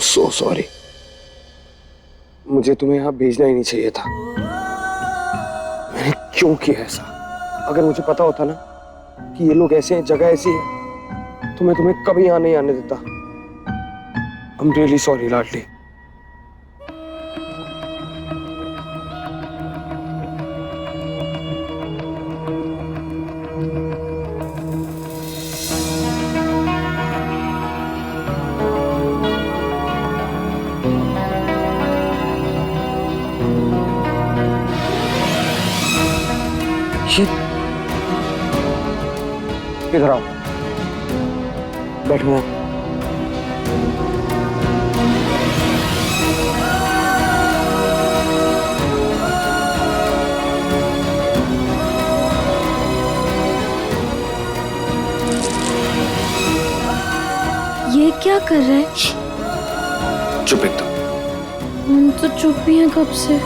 Speaker 3: सो सॉरी, मुझे तुम्हें यहाँ भेजना ही नहीं चाहिए था। मैंने क्यों किया ऐसा? अगर मुझे पता होता ना कि ये लोग ऐसे हैं, जगह ऐसी है, तो मैं तुम्हें कभी यहाँ नहीं आने देता। I'm really sorry लाडली। इधर आओ, बैठो।
Speaker 7: ये क्या कर रहे हैं?
Speaker 3: चुप एकदम।
Speaker 7: हम तो चुप ही हैं कब से।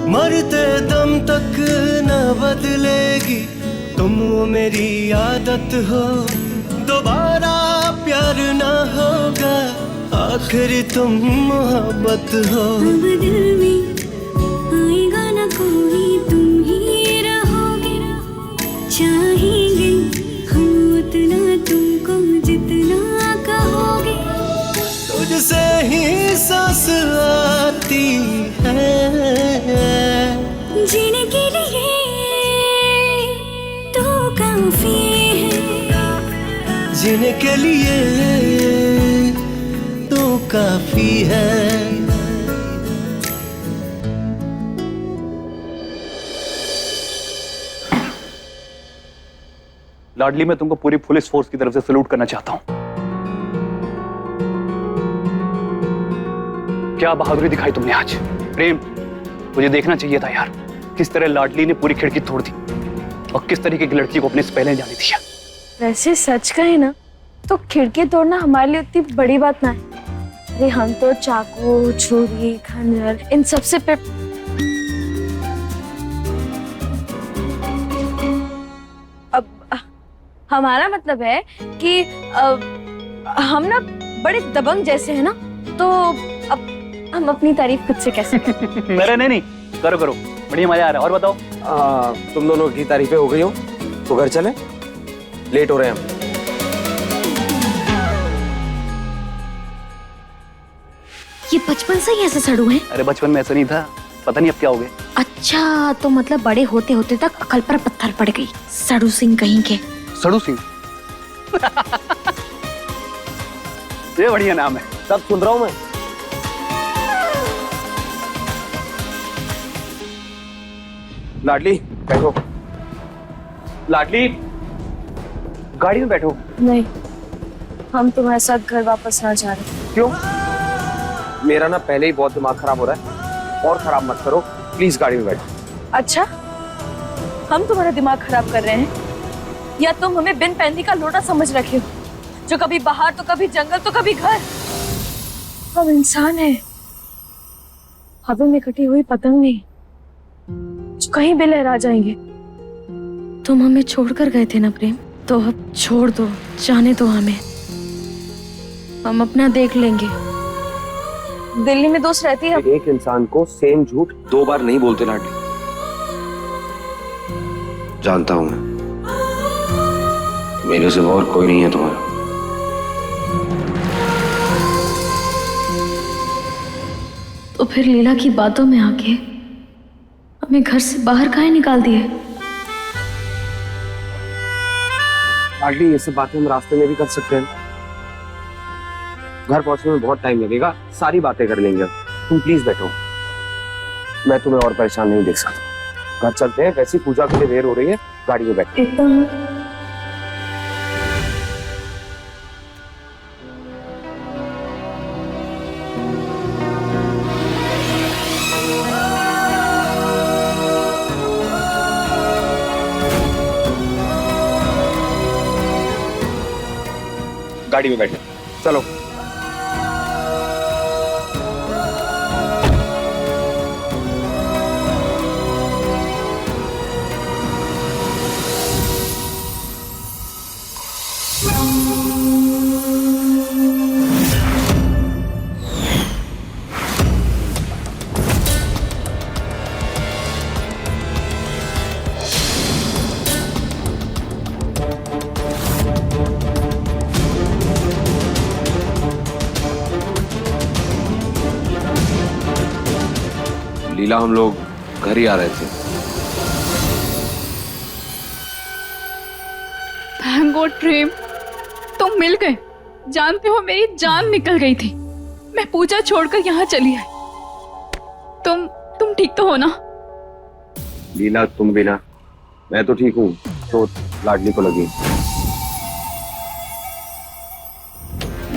Speaker 1: मरते दम तक न बदलेगी तुम, वो मेरी आदत हो। दोबारा प्यार न होगा, आखिर तुम मोहब्बत हो।
Speaker 17: दिल में आएगा ना कोई, तुम ही रहोगे। चाहेंगे हम उतना तुमको जितना कहोगे।
Speaker 1: तुझसे ही सांस आती है,
Speaker 17: जीने के लिए तो काफी है।
Speaker 1: जीने के लिए तो काफी है।
Speaker 14: लाडली, मैं तुमको पूरी पुलिस फोर्स की तरफ से सैल्यूट करना चाहता हूं। क्या बहादुरी दिखाई तुमने आज। प्रेम, मुझे देखना चाहिए था यार, किस तरह लाडली ने पूरी खिड़की तोड़ दी और किस तरीके की लड़की को अपने से पहले जाने दिया।
Speaker 7: वैसे सच कहे ना तो खिड़की तोड़ना हमारे लिए उतनी बड़ी बात ना है। अरे हम तो चाकू, छुरी, खंजर इन सबसे हमारा मतलब है कि हम ना बड़े दबंग जैसे हैं ना, तो अब हम अपनी तारीफ खुद से कैसे करें?
Speaker 14: मेरे नहीं, करो करो, बढ़िया मजा आ रहा है। और बताओ,
Speaker 3: तुम दोनों की तारीफें हो गई हो तो घर चले, लेट हो रहे हैं हम।
Speaker 7: ये बचपन से ही ऐसे सड़ू हैं?
Speaker 14: अरे बचपन में ऐसा नहीं था, पता नहीं अब क्या हो गया।
Speaker 7: अच्छा, तो मतलब बड़े होते होते तक अकल पर पत्थर पड़ गई। सड़ू सिंह कहीं के।
Speaker 14: सड़ू सिंह ये बढ़िया नाम है।
Speaker 3: सब सुन रहा हूं मैं। लाडली बैठो।
Speaker 14: लाडली गाड़ी में बैठो।
Speaker 7: नहीं, हम तुम्हारे साथ घर वापस ना जा रहे।
Speaker 3: क्यों? मेरा ना पहले ही बहुत दिमाग खराब हो रहा है, और खराब मत करो प्लीज, गाड़ी में बैठो।
Speaker 7: अच्छा, हम तुम्हारा दिमाग खराब कर रहे हैं या तुम हमें बिन पैंती का लोटा समझ रखे हो, जो कभी बाहर तो कभी जंगल तो कभी घर। हम इंसान हैं, हवा में कटी हुई पतंग नहीं जो कहीं भी लहरा जाएंगे। तुम हमें छोड़कर गए थे ना प्रेम, तो अब छोड़ दो, जाने दो हमें, हम अपना देख लेंगे। दिल्ली में दोस्त रहती है।
Speaker 3: एक इंसान को सेम झूठ 2 बार नहीं बोलते लाडली, जानता हूं मैं, मेरे से और कोई नहीं है तुम्हारा।
Speaker 7: तो फिर लीला की बातों में आके हमें घर से बाहर काहे निकाल दिए?
Speaker 3: लाडली ये सब बातें हम रास्ते में भी कर सकते हैं, घर पहुंचने में बहुत टाइम लगेगा, सारी बातें कर लेंगे। तुम प्लीज बैठो, मैं तुम्हें और परेशान नहीं देख सकता। घर चलते हैं, वैसी पूजा के लिए देर हो रही है, गाड़ी में बैठो। गाड़ी में बैठो, चलो। लीला, हम लोग घर ही आ रहे थे।
Speaker 2: थैंक गॉड प्रेम, तुम मिल गए। जानते हो मेरी जान निकल गई थी, मैं पूजा छोड़कर यहाँ चली आई। तुम ठीक तो हो ना?
Speaker 3: लीला तुम भी ना? मैं तो ठीक हूँ, तो लाडली को लगी।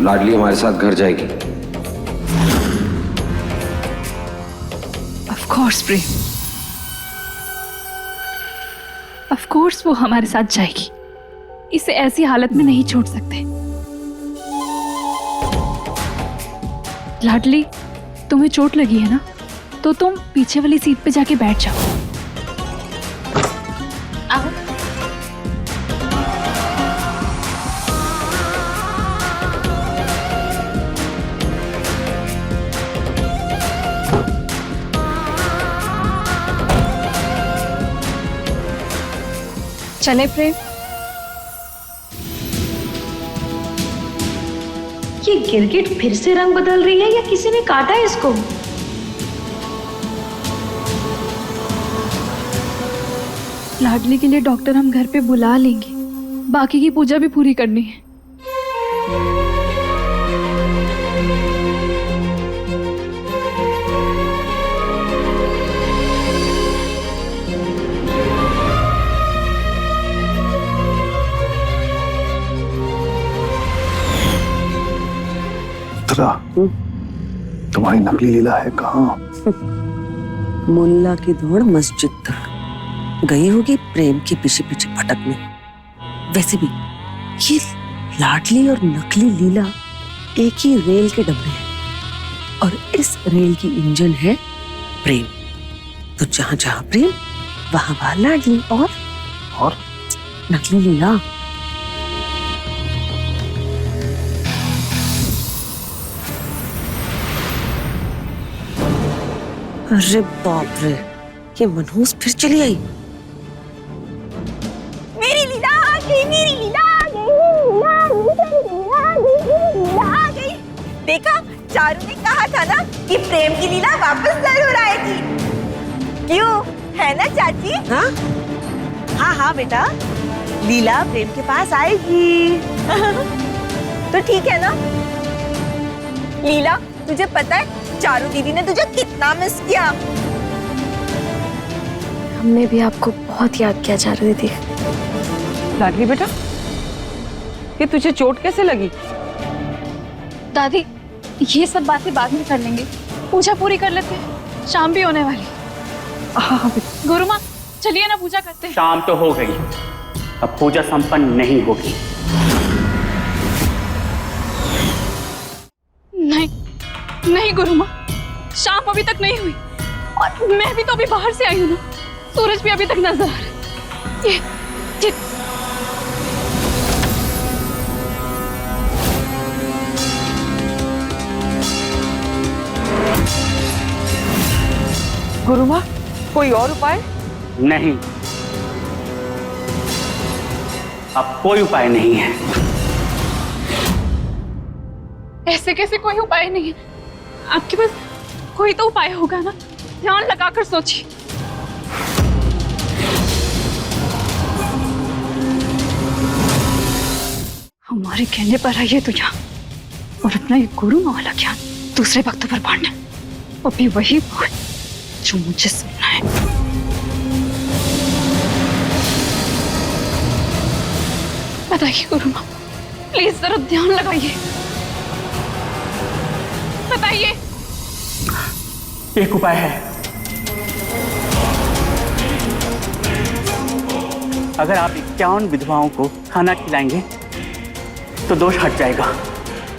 Speaker 3: लाडली हमारे साथ घर जाएगी।
Speaker 2: Of course Prem, of course वो हमारे साथ जाएगी। इसे ऐसी हालत में नहीं छोड़ सकते। लाडली, तुम्हें चोट लगी है ना, तो तुम पीछे वाली सीट पे जाके बैठ जाओ। चले प्रेम।
Speaker 7: ये गिरगिट फिर से रंग बदल रही है या किसी ने काटा है इसको?
Speaker 2: लाडली के लिए डॉक्टर हम घर पे बुला लेंगे, बाकी की पूजा भी पूरी करनी है।
Speaker 6: तुम्हारी नकली लीला है कहाँ?
Speaker 13: मुल्ला की दौड़ मस्जिद तक गई होगी प्रेम के पीछे पीछे भटकने। वैसे भी ये लाडली और नकली लीला एक ही रेल के डब्बे हैं और इस रेल की इंजन है प्रेम। तो जहां जहां प्रेम वहां वहां लाडली और नकली लीला। अरे बाप रे, ये मनहूस फिर चली आई।
Speaker 16: मेरी लीला आ गई, मेरी लीला आ गई, लीला आ गई। देखा, चारू ने कहा था ना कि प्रेम की लीला वापस जरूर आएगी। क्यों, है ना चाची? हाँ हाँ हाँ बेटा, लीला प्रेम के पास आएगी। तो ठीक है ना? लीला, तुझे पता है चारू दीदी ने तुझे कितना मिस किया?
Speaker 7: हमने भी आपको बहुत याद किया चारू दीदी।
Speaker 4: लाडली बेटा, ये तुझे चोट कैसे लगी?
Speaker 2: दादी, ये सब बातें बाद में कर लेंगे, पूजा पूरी कर लेते हैं, शाम भी होने वाली।
Speaker 4: हाँ
Speaker 2: गुरु माँ, चलिए ना पूजा करते हैं।
Speaker 5: शाम तो हो गई, अब पूजा संपन्न नहीं होगी।
Speaker 2: नहीं नहीं गुरु माँ, शाम अभी तक नहीं हुई और मैं भी तो अभी बाहर से आई हूँ ना, सूरज भी अभी तक नजर आ रहा है। ये
Speaker 4: गुरु माँ, कोई और उपाय?
Speaker 5: नहीं, अब कोई उपाय नहीं है।
Speaker 2: ऐसे कैसे कोई उपाय नहीं है? आपके पास कोई तो उपाय होगा ना, ध्यान लगाकर सोचिए। हमारे कहने पर आइए तो यहाँ और अपना ये गुरु माँ वाला ज्ञान दूसरे भक्तों पर बांटना, वो भी वही भूल जो मुझे सुनना है। बताइए गुरु माँ, प्लीज जरा ध्यान लगाइए, बताइए।
Speaker 5: एक उपाय है, अगर आप 51 विधवाओं को खाना खिलाएंगे तो दोष हट जाएगा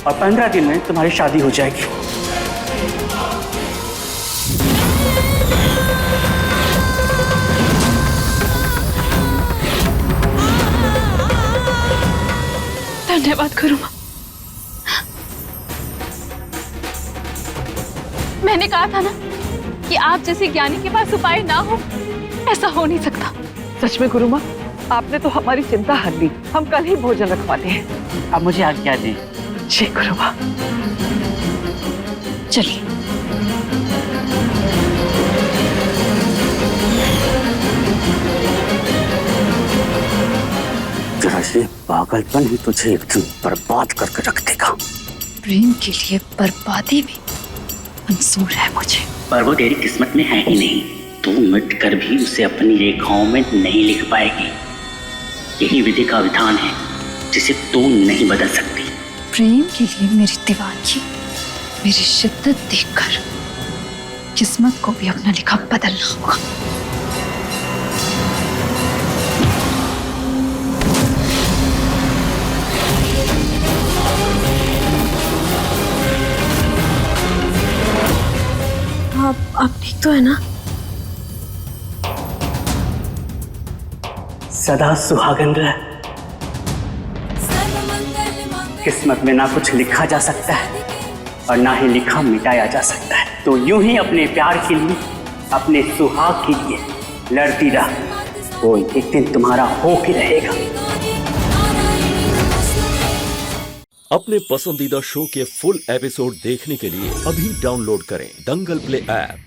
Speaker 5: और 15 दिन में तुम्हारी शादी हो जाएगी।
Speaker 2: धन्यवाद गुरु माँ। मैंने कहा था ना कि आप जैसे ज्ञानी के पास उपाय ना हो, ऐसा हो नहीं सकता।
Speaker 4: सच में गुरु माँ, आपने तो हमारी चिंता हर ली। हम कल ही भोजन रखवाते हैं।
Speaker 5: अब मुझे आज्ञा दें।
Speaker 4: जी गुरु माँ।
Speaker 2: चलिए।
Speaker 5: जरा ये पागलपन ही तुझे एक दिन बर्बाद करके रख देगा।
Speaker 2: प्रेम के लिए बर्बादी भी मंजूर है मुझे,
Speaker 5: पर वो तेरी किस्मत में है ही नहीं। तू मिट कर भी उसे अपनी रेखाओं में नहीं लिख पाएगी। यही विधि का विधान है जिसे तू नहीं बदल सकती।
Speaker 2: प्रेम के लिए मेरी दीवानगी, मेरी शिद्दत देखकर किस्मत को भी अपना लिखा बदलना होगा।
Speaker 7: आप ठीक तो है ना?
Speaker 5: सदा सुहागन रह। किस्मत में ना कुछ लिखा जा सकता है और ना ही लिखा मिटाया जा सकता है। तो यूं ही अपने प्यार के लिए, अपने सुहाग के लिए लड़ती रह। वो एक दिन तुम्हारा हो के रहेगा।
Speaker 18: अपने पसंदीदा शो के फुल एपिसोड देखने के लिए अभी डाउनलोड करें दंगल प्ले ऐप।